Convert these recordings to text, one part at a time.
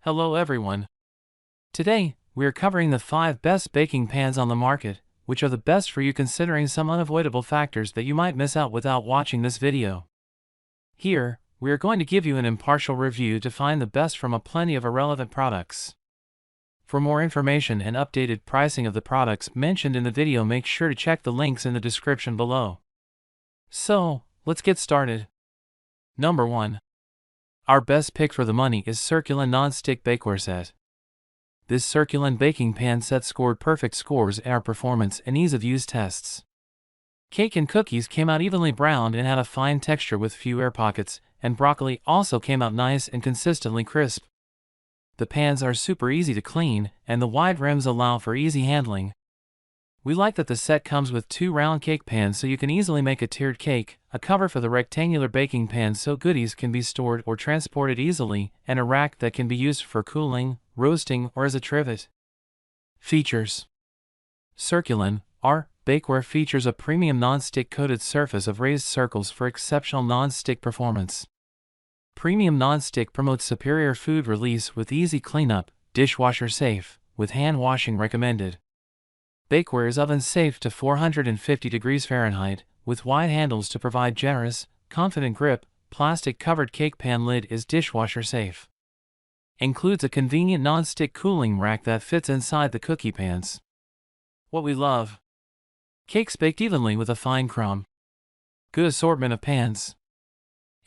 Hello everyone. Today, we are covering the 5 best baking pans on the market, which are the best for you considering some unavoidable factors that you might miss out without watching this video. Here, we are going to give you an impartial review to find the best from a plenty of irrelevant products. For more information and updated pricing of the products mentioned in the video, make sure to check the links in the description below. So, let's get started. Number 1. Our best pick for the money is Circulon Nonstick Bakeware Set. This Circulon baking pan set scored perfect scores in our performance and ease of use tests. Cake and cookies came out evenly browned and had a fine texture with few air pockets, and broccoli also came out nice and consistently crisp. The pans are super easy to clean, and the wide rims allow for easy handling. We like that the set comes with 2 round cake pans so you can easily make a tiered cake, a cover for the rectangular baking pan so goodies can be stored or transported easily, and a rack that can be used for cooling, roasting, or as a trivet. Features. Circulon, our bakeware features a premium non-stick coated surface of raised circles for exceptional non-stick performance. Premium non-stick promotes superior food release with easy cleanup, dishwasher safe, with hand washing recommended. Bakeware is oven safe to 450 degrees Fahrenheit, with wide handles to provide generous, confident grip. Plastic covered cake pan lid is dishwasher safe. Includes a convenient non-stick cooling rack that fits inside the cookie pans. What we love. Cakes baked evenly with a fine crumb. Good assortment of pans.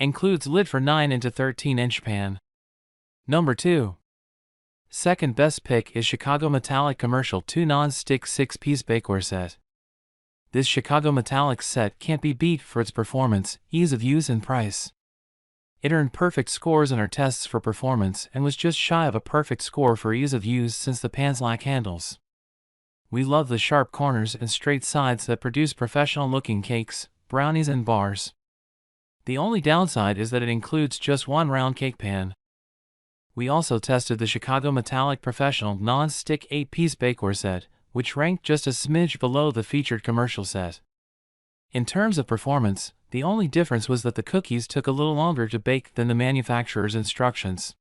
Includes lid for 9 into 13-inch pan. Number 2. Second best pick is Chicago Metallic Commercial 2 Non-Stick 6-Piece Bakeware Set. This Chicago Metallic set can't be beat for its performance, ease of use and price. It earned perfect scores in our tests for performance and was just shy of a perfect score for ease of use since the pans lack handles. We love the sharp corners and straight sides that produce professional-looking cakes, brownies and bars. The only downside is that it includes just 1 round cake pan. We also tested the Chicago Metallic Professional Non-Stick 8-Piece Bakeware Set, which ranked just a smidge below the featured commercial set. In terms of performance, the only difference was that the cookies took a little longer to bake than the manufacturer's instructions.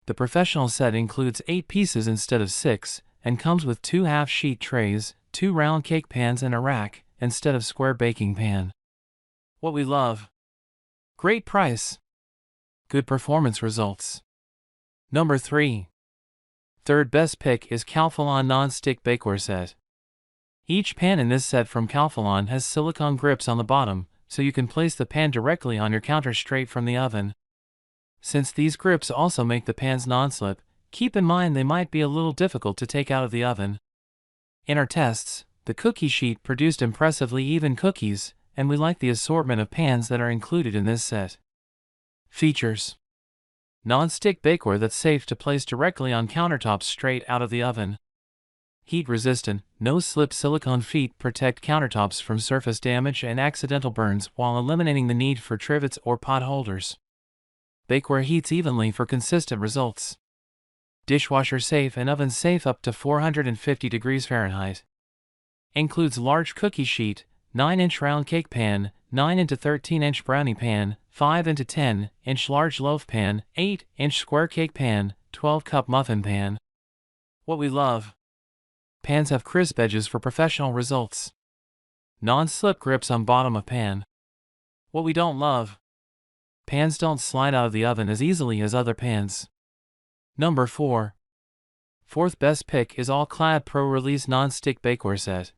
The professional set includes 8 pieces instead of 6, and comes with 2 half-sheet trays, 2 round cake pans and a rack, instead of square baking pan. What we love. Great price. Good performance results. Number 3. Third best pick is Calphalon Nonstick Bakeware Set. Each pan in this set from Calphalon has silicone grips on the bottom, so you can place the pan directly on your counter straight from the oven. Since these grips also make the pans non-slip, keep in mind they might be a little difficult to take out of the oven. In our tests, the cookie sheet produced impressively even cookies, and we like the assortment of pans that are included in this set. Features. Non-stick bakeware that's safe to place directly on countertops straight out of the oven. Heat-resistant, no-slip silicone feet protect countertops from surface damage and accidental burns while eliminating the need for trivets or pot holders. Bakeware heats evenly for consistent results. Dishwasher safe and oven safe up to 450 degrees Fahrenheit. Includes large cookie sheet, 9-inch round cake pan, 9 into 13-inch brownie pan, 5 into 10-inch large loaf pan, 8-inch square cake pan, 12-cup muffin pan. What we love. Pans have crisp edges for professional results. Non-slip grips on bottom of pan. What we don't love. Pans don't slide out of the oven as easily as other pans. Number 4. Fourth best pick is All-Clad Pro Release Non-Stick Bakeware Set.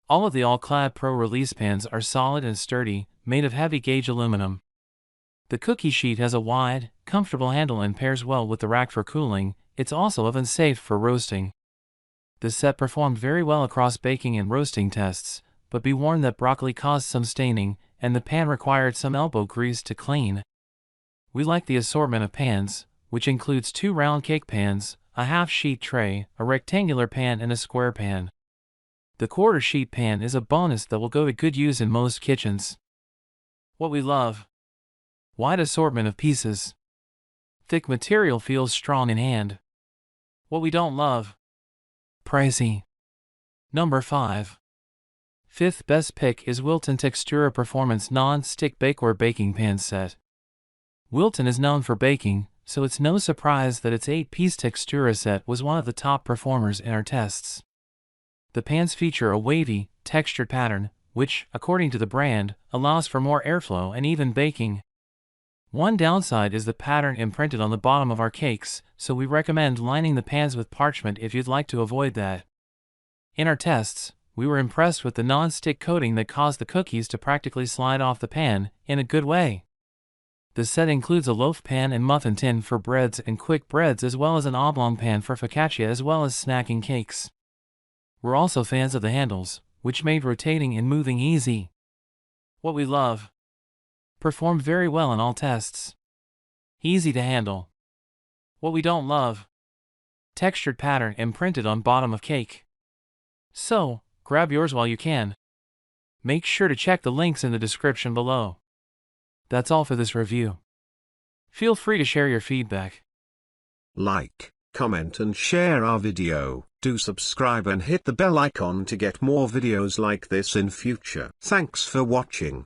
All of the All-Clad Pro Release pans are solid and sturdy, made of heavy-gauge aluminum. The cookie sheet has a wide, comfortable handle and pairs well with the rack for cooling. It's also oven-safe for roasting. The set performed very well across baking and roasting tests, but be warned that broccoli caused some staining, and the pan required some elbow grease to clean. We like the assortment of pans, which includes 2 round cake pans, a half-sheet tray, a rectangular pan and a square pan. The quarter-sheet pan is a bonus that will go to good use in most kitchens. What we love. Wide assortment of pieces. Thick material feels strong in hand. What we don't love. Pricey. Number 5. Fifth best pick is Wilton Texturra Performance Non-Stick Bakeware Baking Pan Set. Wilton is known for baking, so it's no surprise that its 8-piece Texturra set was one of the top performers in our tests. The pans feature a wavy, textured pattern, which, according to the brand, allows for more airflow and even baking. One downside is the pattern imprinted on the bottom of our cakes, so we recommend lining the pans with parchment if you'd like to avoid that. In our tests, we were impressed with the non-stick coating that caused the cookies to practically slide off the pan, in a good way. The set includes a loaf pan and muffin tin for breads and quick breads, as well as an oblong pan for focaccia as well as snacking cakes. We're also fans of the handles, which made rotating and moving easy. What we love. Performed very well in all tests. Easy to handle. What we don't love. Textured pattern imprinted on bottom of cake. So, grab yours while you can. Make sure to check the links in the description below. That's all for this review. Feel free to share your feedback. Like, comment and share our video. Do subscribe and hit the bell icon to get more videos like this in future. Thanks for watching.